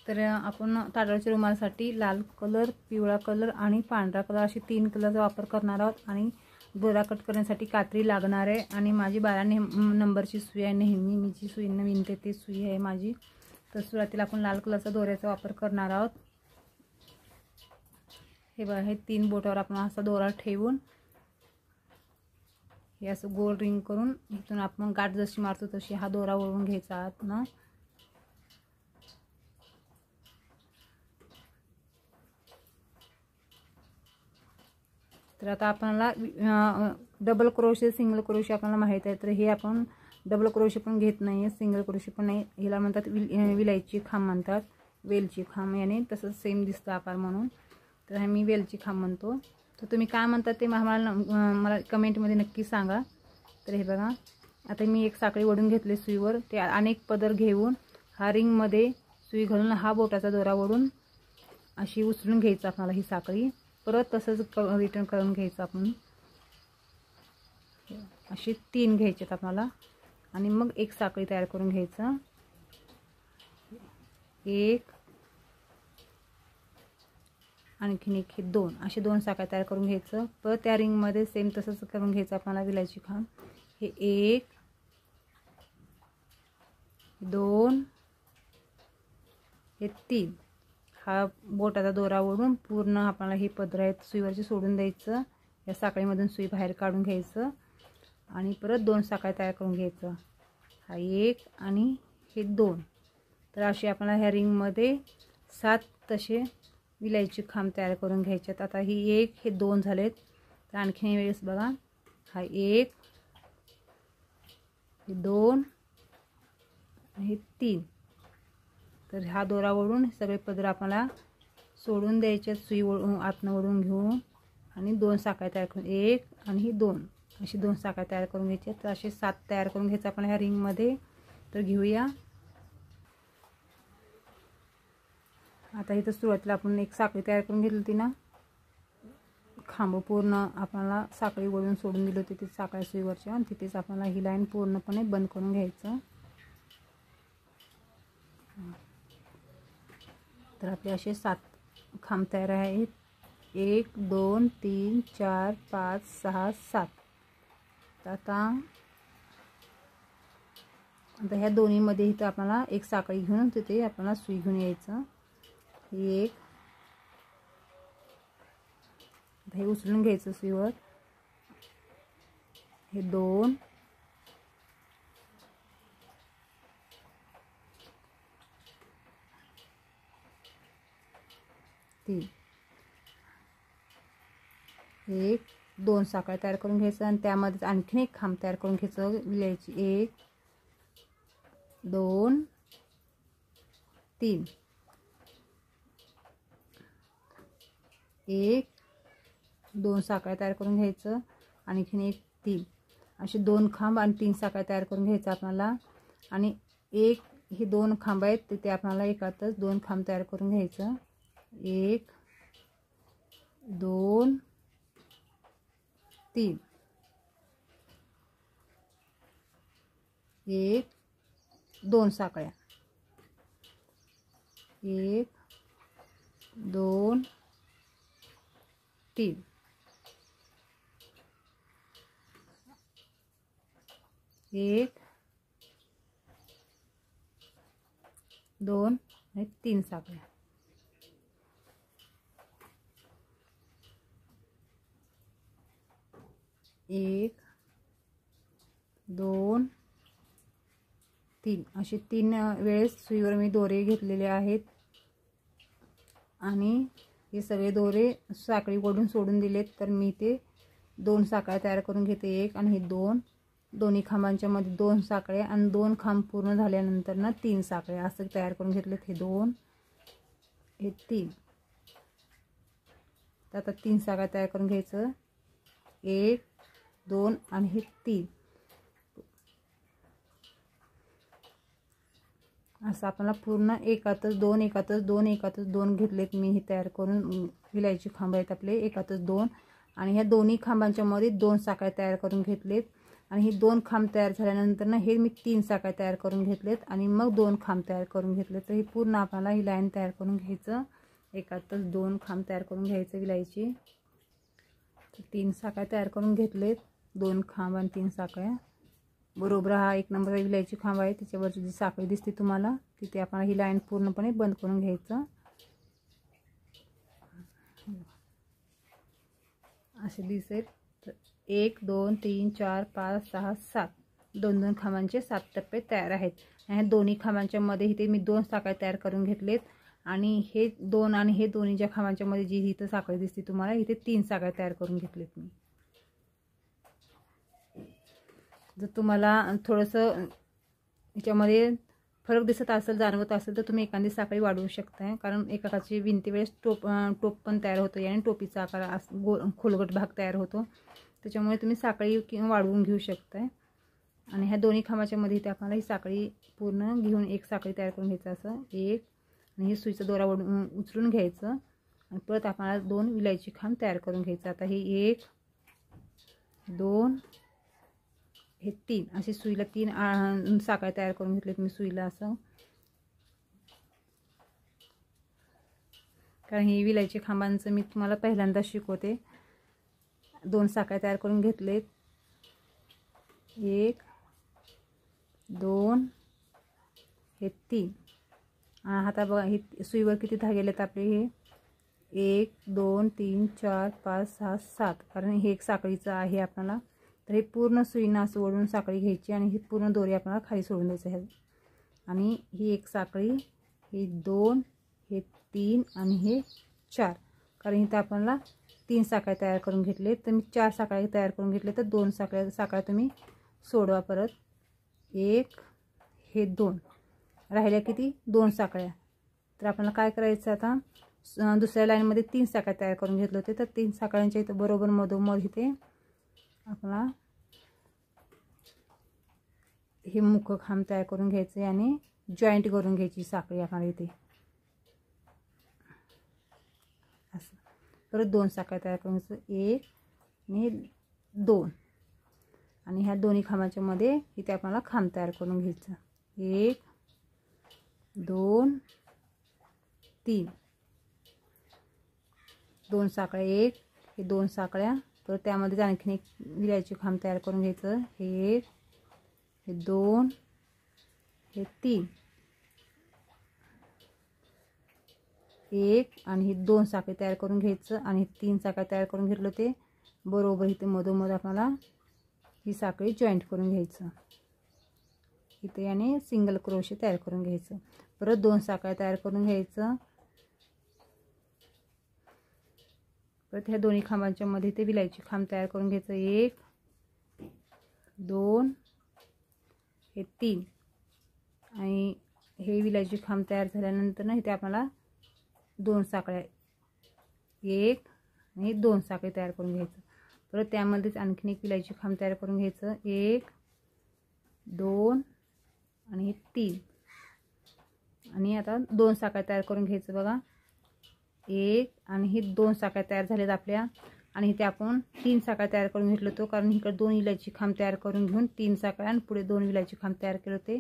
तर आपण ताडळच्या रुमालासाठी लाल कलर, पिवळा कलर आणि पांढरा कलर असे 3 कलरचा वापर करणार आहोत आणि दोरा कट करण्यासाठी कात्री लागणार आहे आणि माझी 12 नंबरची सुई आहे, नेहमी मी जी सुई विणते ती सुई आहे माझी। तर सुरुवातीला आपण लाल कलरचा दोऱ्याचा वापर करणार आहोत। हे बघा, हे 3 बोटावर आपण असा दोरा ठेवून हे असं गोल रिंग करून इथून आपण गाठ जशी मारतो तशी हा दोरा वळवून घ्यायचा आहात ना। तर आता आपल्याला डबल क्रोशे, सिंगल क्रोशे आपल्याला माहित आहे, तर हे आपण डबल क्रोशे पण घेत नाही, सिंगल क्रोशे पण नाही, हिला म्हणतात विलायची खांब म्हणतात, वेलची खांब याने तसंच सेम दिसतं आकार म्हणून, तर मी वेलची खांब म्हणतो। तर तुम्ही काय म्हणतात ते मला कमेंटमध्ये नक्की सांगा। तर हे बघा, आता मी एक साखळी ओढून घेतली सुईवर, ते अनेक पदर घेऊन हा रिंगमध्ये सुई घालून हा बोटाचा दोरा ओढून अशी उचलून घ्यायचं आपल्याला ही साखळी, परत तसंच रिटर्न करून घ्यायचं आपण। अशी 3 घ्यायचेत आपल्याला आणि मग एक साखळी तयार करून घ्यायचं, 1 आणखीन एक, हे 2 असे 2 साखळ्या तयार करून घ्यायचं। परत त्या रिंगमध्ये सेम तसंच करून घ्यायचं आपल्याला विलायची खांब, हे 1 2 हे 3 हा बोटाचा दोरा ओढून पूर्ण आपल्याला हे पदर आहेत सुईवरचे सोडून द्यायचं, या साखळीमधून सुई बाहेर काढून घ्यायचं आणि परत 2 साखळ्या तयार करून घ्यायचं, हा 1 आणि हे 2। तर अशी आपल्याला ह्या रिंगमध्ये 7 तसे विलायची खांब तयार करून घ्यायच्यात। आता ही 1 हे 2 झालेत, तर आणखीन वेळेस बघा, हा 1 हे 2 हे 3। तर हा दोरा ओढून सगळे पदर आपल्याला सोडून द्यायचे, सुई आतनं ओढून घेऊन आणि 2 साखळ्या तयार करून, 1 आणि ही 2 अशी 2 साखळ्या तयार करून घ्यायच्या। तर असे 7 तयार करून घ्यायचं आपण ह्या रिंगमध्ये। तर घेऊया आता इथं सुरुवातीला आपण एक साखळी तयार करून घेतली होती ना, खांब पूर्ण आपल्याला साखळी ओढून सोडून दिली होती ती साखळ्या सुईवरच्या, आणि तिथेच आपल्याला ही लाईन पूर्णपणे बंद करून घ्यायचं। तर आपले असे 7 खांब तयार आहेत, 1 2 3 4 5 6 7। आता ह्या दोन्हीमध्ये इथं आपल्याला एक साखळी घेऊन तिथे आपल्याला सुई घेऊन यायचं, 1 हे उचलून घ्यायचं सुईवर, हे 2 3 1 2 साखळ्या तयार करून घ्यायचं आणि त्यामध्ये आणखीन एक खांब तयार करून घ्यायचं विलायची, 1 2 3 1 2 साखळ्या तयार करून घ्यायचं, आणखीन एक 3 असे 2 खांब आणि 3 साखळ्या तयार करून घ्यायचं आपल्याला। आणि एक हे 2 खांब आहेत तिथे आपल्याला एकातच 2 खांब तयार करून घ्यायचं, 1 2 3 1 2 साखळ्या, 1 2 3 1 2 आणि 3 साखळ्या, 1 2 3 असे 3 वेळेस सुईवर मी दोरे घेतलेले आहेत आणि हे सगळे दोरे साखळी ओढून सोडून दिलेत। तर मी ते 2 साखळ्या तयार करून घेते, 1 आणि हे 2, दोन्ही खांबांच्या मध्ये 2 साखळ्या आणि 2 खांब पूर्ण झाल्यानंतर ना 3 साखळ्या असं तयार करून घेतलेत, हे 2 हे 3। तर आता 3 साखळ्या तयार करून घ्यायचं, 1 2 आणि हे 3 असं आपल्याला पूर्ण एकातच 2 एकातच 2 एकातच 2 घेतलेत मी हे तयार करून। विलायची खांब आहेत आपले एकातच 2 आणि ह्या दोन्ही खांबांच्या मध्ये 2 साखळ्या तयार करून घेतलेत आणि हे 2 खांब तयार झाल्यानंतर ना हे मी 3 साखळ्या तयार करून घेतलेत आणि मग 2 खांब तयार करून घेतले. तर ही पूर्ण आपल्याला ही लाईन तयार करून घ्यायचं. एकातच 2 खांब तयार करून घ्यायचं विलायची. 3 साखळ्या तयार करून घेतलेत, 2 खांब आणि 3 साखळ्या. बरोबर हा 1 नंबर विलायची खांब आहे, त्याच्यावरची जी साखळी दिसते तुम्हाला तिथे आपण ही लाईन पूर्णपणे बंद करून घ्यायचं. असे दिसेल. तर 1 2 3 4 5 6 7 2 खांबांचे 7 टप्पे तयार आहेत. ह्या दोन्ही खांबांच्या मध्ये इथे मी 2 साखळ्या तयार करून घेतलेत आणि हे 2 आणि हे दोन्हीच्या खांबांच्या मध्ये जी इथं साखळी दिसते तुम्हाला इथे 3 साखळ्या तयार करून घेतलेत मी. जर तुम्हाला थोडंसं याच्यामध्ये फरक दिसत असेल, जाणवत असेल तर तुम्ही एखादी साखळी वाढवू शकताय, कारण एकाची विणते वेळेस टोप पण तयार होतो आणि टोपीचा आकार खोलगट भाग तयार होतो. त्याच्यामुळे तुम्ही साखळी किंवा वाढवून घेऊ शकताय. आणि ह्या दोन्ही खांबाच्या मध्ये इथे आपल्याला ही साखळी पूर्ण घेऊन एक साखळी तयार करून घ्यायचं. असं एक आणि हे सुईचा दोरा उचलून घ्यायचं आणि परत आपल्याला 2 विलायची खांब तयार करून घ्यायचं. आता हे 1 2 हे 3 अशी सुईला 3 साखळ्या तयार करून घेतलेत मी सुईला. असं कारण हे विलायची खांबांचं मी तुम्हाला पहिल्यांदा शिकवते. 2 साखळ्या तयार करून घेतलेत. 1 2 हे 3. आता बघा हे सुईवर किती धागे आलेत आपले. हे 1 2 3 4 5 6 7, कारण हे एक साखळीचं आहे आपल्याला. तर हे पूर्ण सुईनं असं ओढून साखळी घ्यायची आणि ही पूर्ण दोरी आपल्याला खाली सोडून द्यायचं आहे. आणि ही एक साखळी, हे 2 हे 3 आणि हे 4, कारण इथं आपल्याला 3 साखळ्या तयार करून घेतले. तर मी 4 साखळ्या तयार करून घेतले. तर 2 साखळ्या तुम्ही सोडवा परत. 1 हे 2 राहिल्या किती 2 साखळ्या. तर आपल्याला काय करायचं आता, दुसऱ्या लाईनमध्ये 3 साखळ्या तयार करून घेतले होते. तर 3 साखळ्यांच्या इथं बरोबर मधोमध इथे आपला हे मुख खांब तयार करून घ्यायचे आणि जॉईंट करून घ्यायची साखळी आपल्याला इथे. असं परत 2 साखळ्या तयार करून घ्यायचं. 1 आणि 2 आणि ह्या दोन्ही खांबाच्या मध्ये इथे आपल्याला खांब तयार करून घ्यायचं. 1 2 3 2 साखळ्या, 1 हे 2 साखळ्या, तर त्यामध्ये आणखीन एक विलायची खांब तयार करून घ्यायचं. हे 1 हे 2 हे 3 1 आणि हे 2 साखळी तयार करून घ्यायचं आणि 3 साखळ्या तयार करून घेतलं ते बरोबर इथे मधोमध आपल्याला ही साखळी जॉईंट करून घ्यायचं इथे आणि सिंगल क्रोशे तयार करून घ्यायचं. परत 2 साखळ्या तयार करून घ्यायचं. परत ह्या दोन्ही खांबांच्या मध्ये ते विलायची खांब तयार करून घ्यायचं. 1 2 हे 3 आणि हे विलायची खांब तयार झाल्यानंतर ना इथे आपल्याला 2 साखळ्या, 1 आणि 2 साखळी तयार करून घ्यायचं. परत त्यामध्येच आणखीन एक विलायची खांब तयार करून घ्यायचं. 1 2 आणि हे 3 आणि आता 2 साखळ्या तयार करून घ्यायचं. बघा 1 आणि हे 2 साखळ्या तयार झाल्यात आपल्या आणि इथे आपण 3 साखळ्या तयार करून घेतलो होतो, कारण इकडे 2 विलायची खांब तयार करून घेऊन 3 साखळ्या आणि पुढे 2 विलायची खांब तयार केले होते.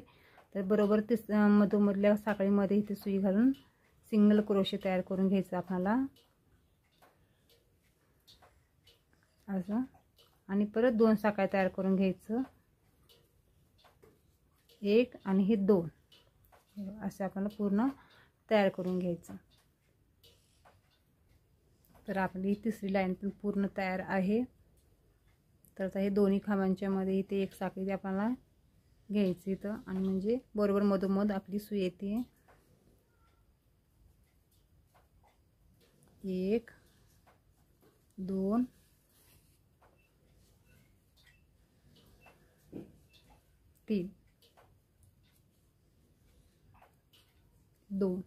तर बरोबर ते मधोमधल्या साखळीमध्ये इथे सुई घालून सिंगल क्रोशे तयार करून घ्यायचं आपल्याला असं. आणि परत 2 साखळ्या तयार करून घ्यायचं. 1 आणि हे 2 असं आपल्याला पूर्ण तयार करून घ्यायचं. तर आपली तिसरी लाईन पण पूर्ण तयार आहे. तर आता हे दोन्ही खांबांच्या मध्ये इथे एक साखळी आपल्याला घ्यायची इथं आणि म्हणजे बरोबर मधोमध आपली सुई येते. 1 2 3 2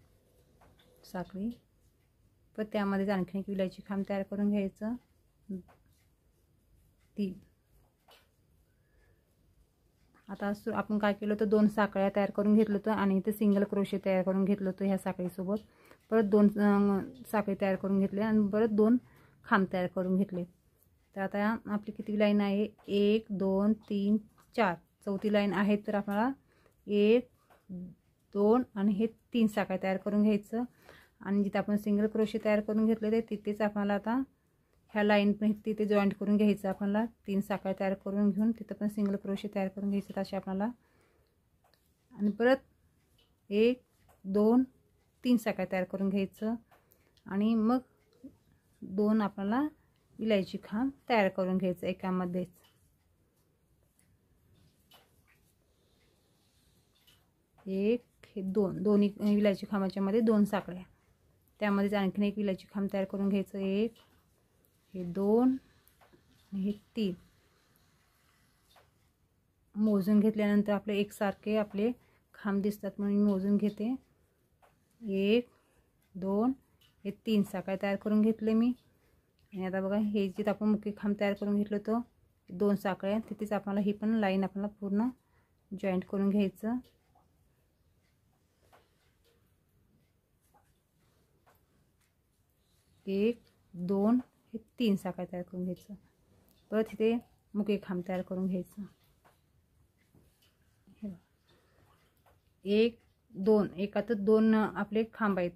साखळी. पण त्यामध्ये आणखीन एक विलायची खांब तयार करून घ्यायचं. 3 आता आपण काय केलं होतं, 2 साखळ्या तयार करून घेतलं होतं आणि इथे सिंगल क्रोशे तयार करून घेतलं होतं ह्या साखळीसोबत. परत 2 साखळी तयार करून घेतले आणि परत 2 खांब तयार करून घेतले. तर आता आपली किती लाईन आहे 1 2 3 4 चौथी लाईन आहे. तर आपल्याला 1 2 आणि हे 3 साखळ्या तयार करून घ्यायचं आणि जिथे आपण सिंगल क्रोशे तयार करून घेतले ते तिथेच आपल्याला आता ह्या लाईन पण तिथे जॉईंट करून घ्यायचं. आपल्याला 3 साखळ्या तयार करून घेऊन तिथं पण सिंगल क्रोशे तयार करून घ्यायचं असे आपल्याला आणि परत 1 2 3 साखळ्या तयार करून घ्यायचं आणि मग 2 आपल्याला विलायची खांब तयार करून घ्यायचं एकामध्येच. एक हे 2 दोन्ही विलायची खांबाच्या मध्ये 2 साखळ्या त्यामध्येच आणखीन एक विलायची खांब तयार करून घ्यायचं. 1 हे 2 आणि हे 3 मोजून घेतल्यानंतर आपले एकसारखे आपले खांब दिसतात म्हणून मी मोजून घेते. 1 2 हे 3 साखळ्या तयार करून घेतले मी आणि आता बघा हे जे आपण मुख्य खांब तयार करून घेतलं तो 2 साखळ्या तिथेच आपल्याला ही पण लाईन आपल्याला पूर्ण जॉईंट करून घ्यायचं. एक 2 हे 3 साखळ्या तयार करून घ्यायचं. परत इथे मुख्य खांब तयार करून घ्यायचं. 1 2 एकातच 2 आपले खांब आहेत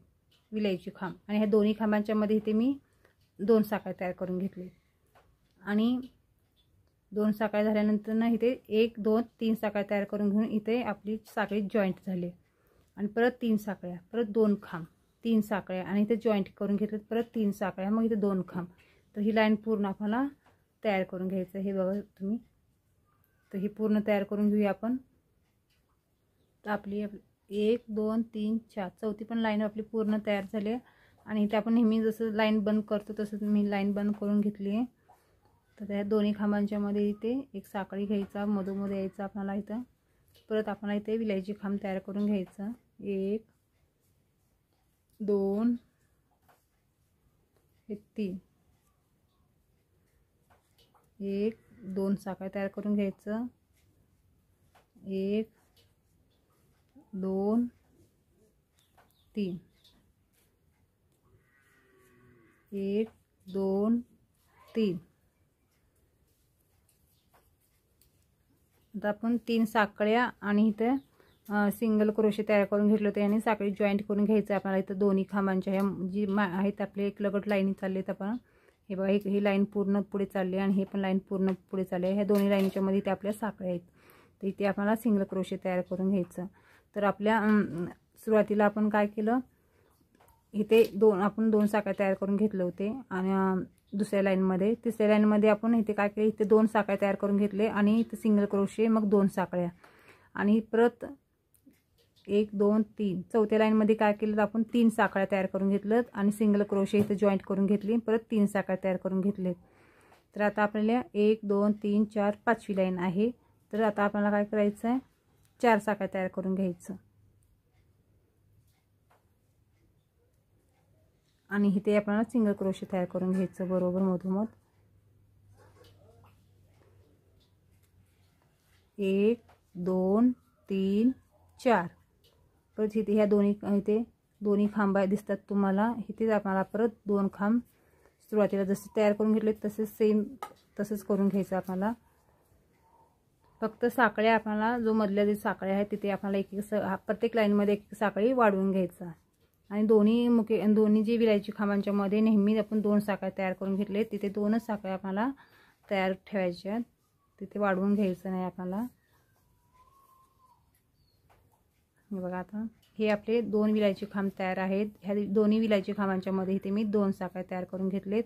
विलायची खांब आणि ह्या दोन्ही खांबांच्या मध्ये इथे मी 2 साखळ्या तयार करून घेतले आणि 2 साखळ्या झाल्यानंतर ना इथे 1 2 3 साखळ्या तयार करून घेऊन इथे आपली साखळी जॉईंट झाली आणि परत 3 साखळ्या परत 2 खांब 3 साखळ्या आणि इथे जॉईंट करून घेतले परत 3 साखळ्या मग इथे 2 खांब. तर ही लाईन पूर्ण आपल्याला तयार करून घ्यायचं. हे बघा तुम्ही तर ही पूर्ण तयार करून घेऊया आपण. तर आपली 1 2 3 4 चौथी पण लाईन आपली पूर्ण तयार झाली आणि इथे आपण नेहमी जसं लाईन बंद करतो तसंच मी लाईन बंद करून घेतली आहे. तर त्या दोन्ही खांबांच्या मध्ये इथे एक साखळी घ्यायचा मधोमध यायचा आपल्याला इथं. परत आपण इथे विलायची खांब तयार करून घ्यायचं. 1 2 हे 3 1 2 साखळ्या तयार करून घ्यायचं. 1 2 3 1 2 3 आता आपण 3 साखळ्या आणि इथे सिंगल क्रोशे तयार करून घेतले होते आणि साखळी जॉईंट करून घ्यायचं आपल्याला. इथं दोन्ही खांबांच्या ह्या जी आहेत आपले एक लगट लाईनी चाललेत आपण. हे बघा ही लाईन पूर्ण पुढे चालली आणि हे पण लाईन पूर्ण पुढे चालली आहे. ह्या दोन्ही लाईनच्या मध्ये इथे आपल्या साखळ्या आहेत. तर इथे आपल्याला सिंगल क्रोशे तयार करून घ्यायचं. तर आपल्या सुरुवातीला आपण काय केलं इथे आपण 2 साखळ्या तयार करून घेतले होते आणि दुसऱ्या लाईनमध्ये तिसऱ्या लाईनमध्ये आपण इथे काय केलं इथे 2 साखळ्या तयार करून घेतले आणि इथे सिंगल क्रोशे मग 2 साखळ्या आणि परत 1 2 3 चौथ्या लाईनमध्ये काय केलं आपण 3 साखळ्या तयार करून घेतलं आणि सिंगल क्रोशे इथे जॉईंट करून घेतली परत 3 साखळ्या तयार करून घेतले. तर आता आपल्याला 1 2 3 4 पाचवी लाईन आहे. तर आता आपल्याला काय करायचं आहे 4 साखळ्या तयार करून घ्यायचं आणि इथे आपल्याला सिंगल क्रोशे तयार करून घ्यायचं बरोबर मधोमध. 1 2 3 4 परत इथे ह्या दोन्ही खांब दिसतात तुम्हाला. इथे आपल्याला परत 2 खांब सुरुवातीला जसे तयार करून घेतले तसेच सेम तसंच करून घ्यायचं आपल्याला. फक्त साखळ्या आपल्याला जो मधल्या जे साखळ्या आहेत तिथे आपल्याला एक प्रत्येक लाईनमध्ये एक साखळी वाढवून घ्यायचा आणि दोन्ही जी विलायची खांबांच्या मध्ये नेहमी आपण 2 साखळ्या तयार करून घेतले तिथे 2च साखळ्या आपल्याला तयार ठेवायच्या. तिथे वाढवून घ्यायचं नाही आपल्याला. हे बघा आता हे आपले 2 विलायची खांब तयार आहेत. ह्या दोन्ही विलायची खांबांच्या मध्ये इथे मी 2 साखळ्या तयार करून घेतलेत.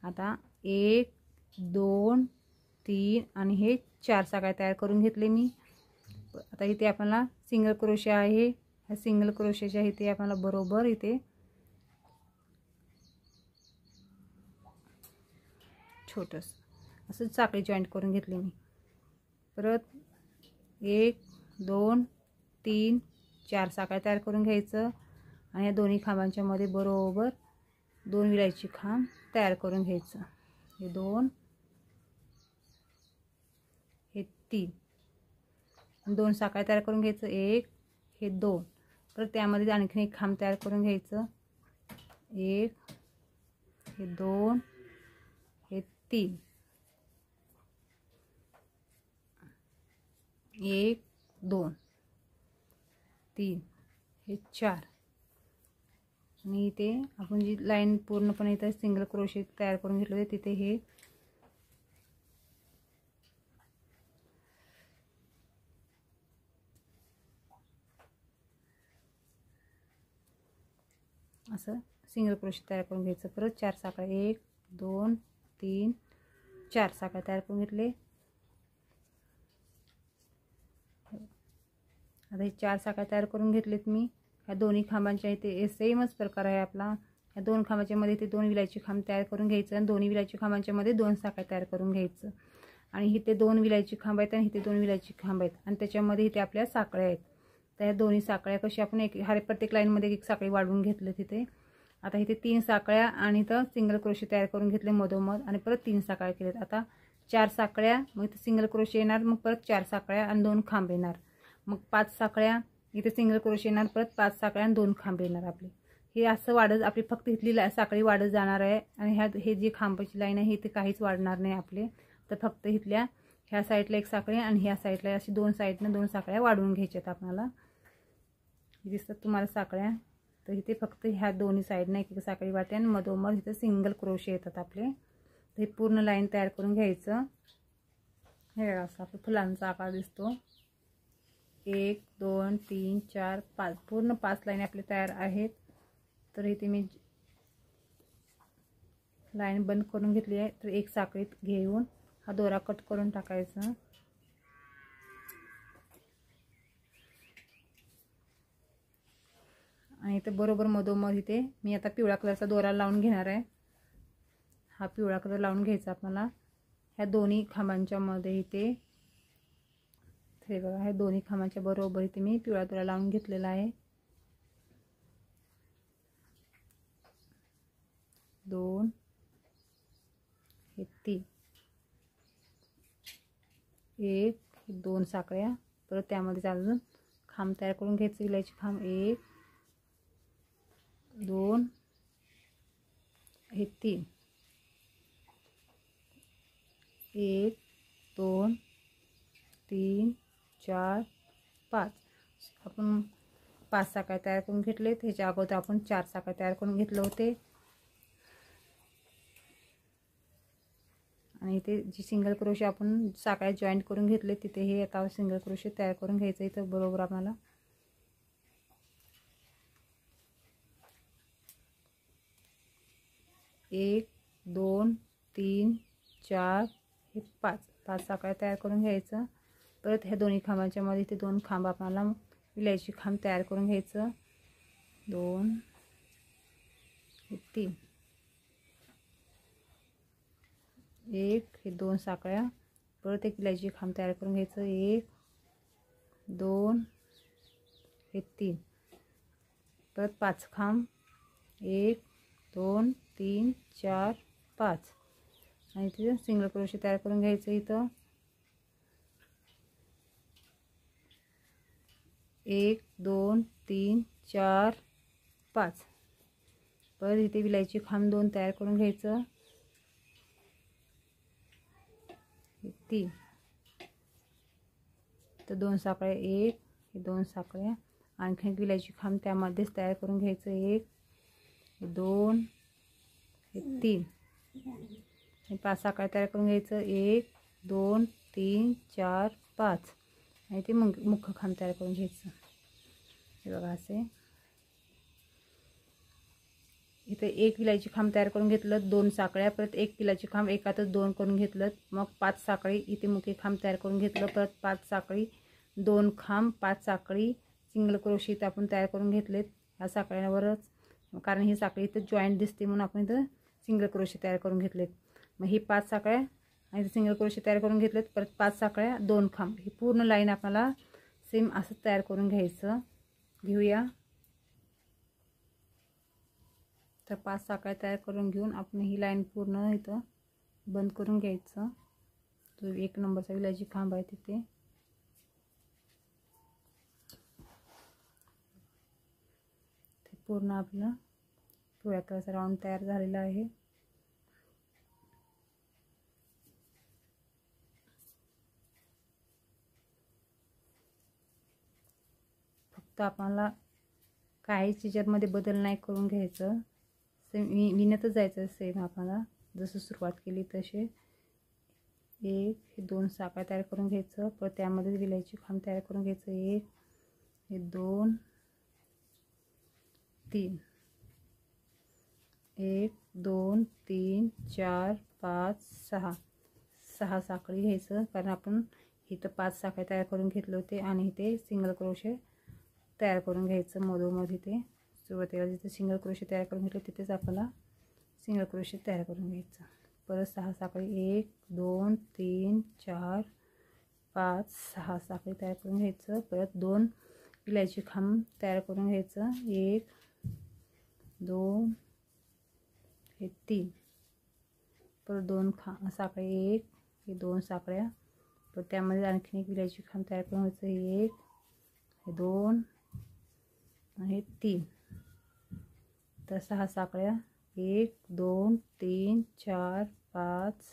आता 1 2 3 आणि हे 4 साखळ्या तयार करून घेतले मी. आता इथे आपल्याला सिंगल क्रोशे आहे. ह्या सिंगल क्रोशेच्या इथे आपल्याला बरोबर इथे छोटस असं साखळी जॉईंट करून घेतली मी. परत 1 2 3 4 साखळ्या तयार करून घ्यायचं आणि या दोन्ही खांबांच्या मध्ये बरोबर 2 विलायची खांब तयार करून घ्यायचं. हे 2 हे 3 2 साखळ्या तयार करून घ्यायचं. 1 हे 2 परत त्यामध्ये आणखीन एक खांब तयार करून घ्यायचं. 1 हे 2 हे 3 1 2 3 हे 4 आणि इथे आपण जी लाईन पूर्णपणे इथे सिंगल क्रोशे तयार करून घेतले होते तिथे हे असं सिंगल क्रोशे तयार करून घ्यायचं। परत 4 साखळ्या 1 2 3 4 साखळ्या तयार करून घेतले। आता हे 4 साखळ्या तयार करून घेतलेत मी। ह्या दोन्ही खांबांच्या इथे सेमच प्रकार आहे आपला। ह्या दोन खांबाच्या मध्ये इथे 2 विलायची खांब तयार करून घ्यायचं आणि दोन्ही विलायची खांबांच्या मध्ये 2 साखळ्या तयार करून घ्यायचं आणि इथे 2 विलायची खांब आहेत आणि इथे 2 विलायची खांब आहेत आणि त्याच्यामध्ये इथे आपल्या साखळ्या आहेत। तर ह्या दोन्ही साखळ्या कशी आपण एक प्रत्येक लाईन मध्ये एक साखळी वाढवून घेतले तिथे। आता इथे 3 साखळ्या आणि इथं सिंगल क्रोशे तयार करून घेतले मधोमध आणि परत 3 साखळ्या केलेत। आता 4 साखळ्या, मग इथे सिंगल क्रोशे येणार, मग परत 4 साखळ्या आणि 2 खांब येणार, मग 5 साखळ्या, इथे सिंगल क्रोशे येणार, परत 5 साखळ्या आणि 2 खांब येणार आपले। हे असं वाढत आपली फक्त इथली साखळी वाढत जाणार आहे आणि हे जी खांबाची लाईन आहे इथे काहीच वाढणार नाही आपले। तर फक्त इथल्या ह्या साईडला एक साखळी आणि ह्या साईडला अशी 2 साईडने 2 साखळ्या वाढवून घ्यायच्यात आपल्याला। दिसतात तुम्हाला साखळ्या। तर इथे फक्त ह्या दोन्ही साईडने एक एक साखळी वाढते आणि मधोमध इथे सिंगल क्रोशे येतात आपले। तर हे पूर्ण लाईन तयार करून घ्यायचं। हे असं आपला फुलांचा आकार दिसतो। 1 2 3 4 5 पूर्ण 5 लाईन आपले तयार आहेत। तर इथे मी लाईन बंद करून घेतली आहे। तर एक साखळीत घेऊन हा दोरा कट करून टाकायचा आणि इथे बरोबर मधोमध इथे मी आता पिवळा कलरचा दोरा लावून घेणार आहे। हा पिवळा कलर लावून घ्यायचा आपल्याला ह्या दोन्ही खांबांच्या मध्ये इथे। हे बघा हे दोन्ही खांबांच्या बरोबर इथे मी पिवळा दोरा लावून घेतलेला आहे। 2 हे 3 1 2 साखळ्या, परत त्यामध्ये अजून खांब तयार करून घ्यायचे विलायची खांब 1 2 हे 3 1 2 3 4 5 आपण 5 साखळ्या तयार करून घेतले। त्याच्या अगोदर आपण 4 साखळ्या तयार करून घेतले होते आणि इथे जी सिंगल क्रोशे आपण साखळ्या जॉईंट करून घेतले तिथे हे आता सिंगल क्रोशे तयार करून घ्यायचं इथं बरोबर आपल्याला। एक 2 3 4 हे 5 साखळ्या तयार करून घ्यायचं। परत ह्या दोन्ही खांबांच्या मध्ये इथे 2 खांब आपल्याला विलायची खांब तयार करून घ्यायचं 2 हे 3 1 हे 2 साखळ्या, परत एक विलायची खांब तयार करून घ्यायचं 1 2 हे 3 परत 5 खांब 1 2 3 4 5 आणि इथे सिंगल क्रोशे तयार करून घ्यायचं इथं 1 2 3 4 5 परत इथे विलायची खांब 2 तयार करून घ्यायचं 3 तर 2 साखळ्या 1 हे 2 साखळ्या आणखी एक विलायची खांब त्यामध्येच तयार करून घ्यायचं 1 2 हे 3 हे 5 साखळ्या तयार करून घ्यायचं 1 2 3 4 5 आणि ते मुख्य खांब तयार करून घ्यायचं। हे बघा असे इथे एक विलायची खांब तयार करून घेतलं 2 साखळ्या, परत एक विलायची खांब एकातच 2 करून घेतलं, मग 5 साखळी इथे मुख्य खांब तयार करून घेतलं, परत 5 साखळी 2 खांब 5 साखळी सिंगल क्रोशे इथे आपण तयार करून घेतलेत ह्या साखळ्यांवरच, कारण ही साखळी इथे जॉईंट दिसते म्हणून आपण इथं सिंगल क्रोशे तयार करून घेतलेत। मग ही 5 साखळ्या आणि सिंगल क्रोशे तयार करून घेतलेत, परत 5 साखळ्या 2 खांब ही पूर्ण लाईन आपल्याला सेम असं तयार करून घ्यायचं। घेऊया तर 5 साखळ्या तयार करून घेऊन आपण ही लाईन पूर्ण इथं बंद करून घ्यायचं। तो 1 नंबरचा विलायची खांब आहे तिथे ते पूर्ण आपलं पिवळ्या कलरचा राऊंड तयार झालेला आहे। फक्त आपल्याला काहीच त्याच्यामध्ये बदल नाही करून घ्यायचं, सेम विणतच जायचं सेम आपल्याला जसं सुरुवात केली तसे. एक हे 2 साखळ्या तयार करून घ्यायचं, परत त्यामध्ये विलायची खांब तयार करून घ्यायचं. एक हे 2 3 1 2 3 4 5 6 6 साखळी घ्यायचं, कारण आपण इथं 5 साखळ्या तयार करून घेतले होते आणि इथे सिंगल क्रोशे तयार करून घ्यायचं. मधोमध इथे सुरुवातीला जिथे सिंगल क्रोशे तयार करून घेतले तिथेच आपल्याला सिंगल क्रोशे तयार करून घ्यायचं. परत 6 साखळी 1 2 3 4 5 6 साखळी तयार करून घ्यायचं. परत 2 विलायची खांब तयार करून घ्यायचं. 1 2 हे 3, परत 2 साखळी 1 हे 2 साखळ्या, परत त्यामध्ये आणखीन एक विलायची खांब तयार करून घ्यायचं. 1 हे 2 आणि 3, तर 6 साखळ्या 1 2 3 4 5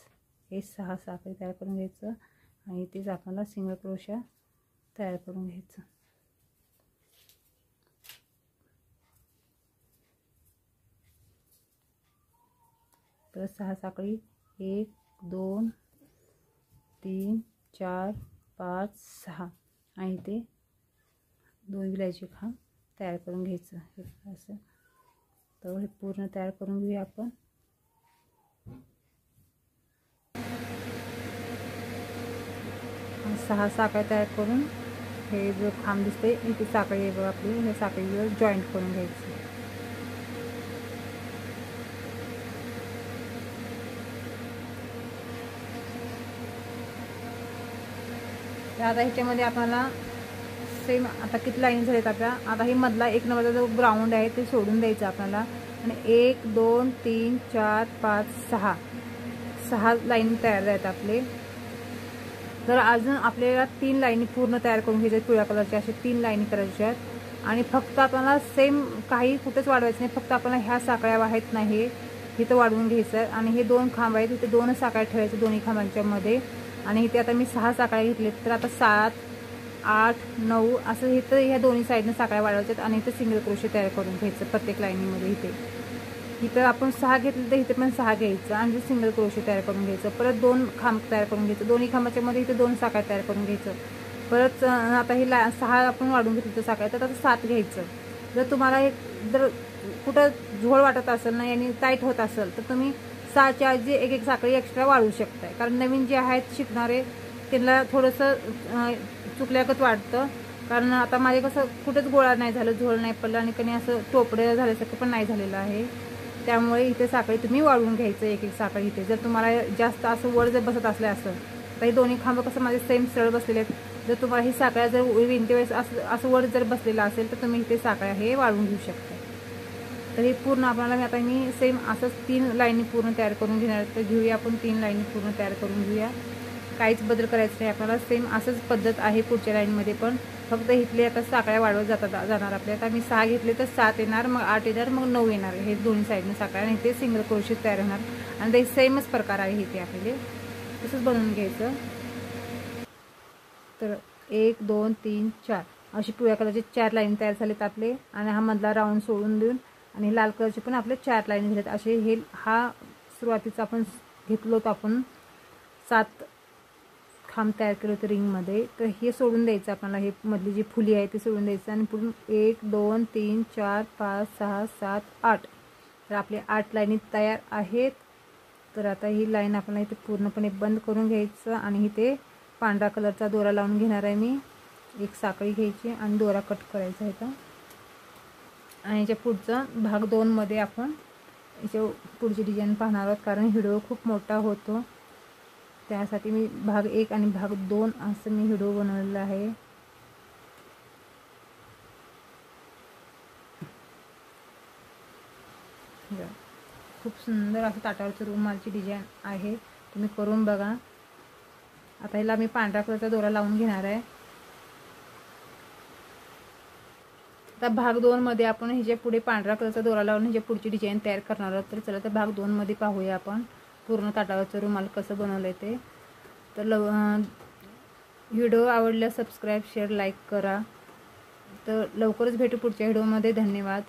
हे 6 साखळी तयार करून घ्यायचं आणि इथेच आपल्याला सिंगल क्रोशा तयार करून घ्यायचं. तर 6 साखळी 1 2 3 4 5 6 आणि ते 2 विलायची खांब तयार करून घ्यायचं. हे असं तर हे पूर्ण तयार करून घेऊया आपण. सहा साखळ्या तयार करून हे जो खांब दिसते इथे साखळी आहे बघा आपली, हे साखळीवर जॉईंट करून घ्यायची. तर आता ह्याच्यामध्ये आपल्याला सेम आता किती लाईन झालेत आपल्या. आता ही मधला 1 नंबरचा जो ग्राउंड आहे ते सोडून द्यायचं आपल्याला आणि 1 2 3 4 5 6 लाईन तयार आहेत आपले. तर अजून आपल्याला 3 लाईनी पूर्ण तयार करून घ्यायच्या आहेत. पिवळ्या कलरच्या अशा 3 लाईनी करायच्या आहेत आणि फक्त आपल्याला सेम काही कुठेच वाढवायचं नाही, फक्त आपल्याला ह्या साखळ्या आहेत नाही इथं वाढवून घ्यायचं आणि हे 2 खांब आहेत इथे 2 साखळ्या ठेवायचे दोन्ही खांबांच्या मध्ये आणि इथे आता मी 6 साखळ्या घेतलेत. तर आता 7 8 9 असं इथं ह्या दोन्ही साईडने साखळ्या वाढवायच्यात आणि इथं सिंगल क्रोशे तयार करून घ्यायचं प्रत्येक लाईनीमध्ये. इथं आपण 6 घेतले तर इथे पण 6 घ्यायचं आणि सिंगल क्रोशे तयार करून घ्यायचं. परत 2 खांब तयार करून घ्यायचं, दोन्ही खांबाच्या मध्ये इथे 2 साखळ्या तयार करून घ्यायचं. परत आता ही 6 आपण वाढून घेतलं तर साखळ्या, तर आता 7 घ्यायचं. जर तुम्हाला एक जर कुठं झोळ वाटत असेल ना आणि टाईट होत असेल तर तुम्ही 6च्या ऐवजी एक साखळी एक्स्ट्रा वाढवू शकताय, कारण नवीन जे आहेत शिकणारे त्यांना थोडंसं चुकल्यागत वाटतं. कारण आता माझे कसं कुठेच गोळा नाही झालं, झोळ नाही पडलं आणि कधी असं टोपडे झाल्यासारखं पण नाही झालेलं आहे. त्यामुळे इथे साखळी तुम्ही वाढवून घ्यायचं एक साखळी इथे. जर तुम्हाला जास्त असं वर जर बसत असले असेल तर हे दोन्ही खांब कसं माझे सेम सरळ बसलेले आहेत, जर तुम्हाला ही साखळ्या जर विणते वेळेस असं वर जर बसलेलं असेल तर तुम्ही इथे साखळ्या हे वाढवून घेऊ शकता. तर हे पूर्ण आपल्याला आता मी सेम असंच 3 लाईनी पूर्ण तयार करून घेणार. तर घेऊया आपण 3 लाईनी पूर्ण तयार करून घेऊया, काहीच बदल करायचं नाही आपल्याला. सेम असंच पद्धत आहे पुढच्या लाईनमध्ये पण, फक्त इथले आता साखळ्या वाढवत जाणार आपल्या. आता मी 6 घेतले तर 7 येणार, मग 8 येणार, मग 9 येणार. हे दोन्ही साईडने साखळ्या आणि ते सिंगल क्रोशे तयार होणार आणि ते सेमच प्रकार आहे इथे आपले. तसंच बनवून घ्यायचं. तर 1 2 3 4 अशी पिवळ्या कलरचे 4 लाईन तयार झालेत आपले आणि हा मधला राऊंड सोडून देऊन आणि लाल कलरचे पण आपले 4 लाईन झालेत. असे हे हा सुरुवातीचा आपण घेतलो होतो आपण 7 खांब तयार केलं होतं रिंगमध्ये, तर हे सोडून द्यायचं आपल्याला. हे मधली जी फुली आहे ते सोडून द्यायचं आणि पुढून 1 2 3 4 5 6 7 8 तर आपले 8 लाईनी तयार आहेत. तर आता ही लाईन आपल्याला इथे पूर्णपणे बंद करून घ्यायचं आणि इथे पांढरा कलरचा दोरा लावून घेणार आहे मी. एक साखळी घ्यायची आणि दोरा कट करायचा आहे. आणि याच्या पुढचा भाग 2 मध्ये आपण याच्या पुढची डिझाईन पाहणार आहोत, कारण व्हिडिओ खूप मोठा होतो. त्यासाठी मी भाग 1 आणि भाग 2 असं मी व्हिडिओ बनवलेला आहे. खूप सुंदर असं ताटावरचं रुमालची डिझाईन आहे, तुम्ही करून बघा. आता ह्याला मी पांढऱ्या कलरचा दोरा लावून घेणार आहे. आता भाग 2 मध्ये आपण ह्याच्या पुढे पांढऱ्या कलरचा दोरा लावून ह्याच्या पुढची डिझाईन तयार करणार आहोत. तर चला तर भाग 2 मध्ये पाहूया आपण पूर्ण ताटावरचं रुमाल कसं बनवलंय ते. तर व्हिडिओ आवडल्यास सबस्क्राईब शेअर लाईक करा. तर लवकरच भेटू पुढच्या व्हिडिओमध्ये. धन्यवाद.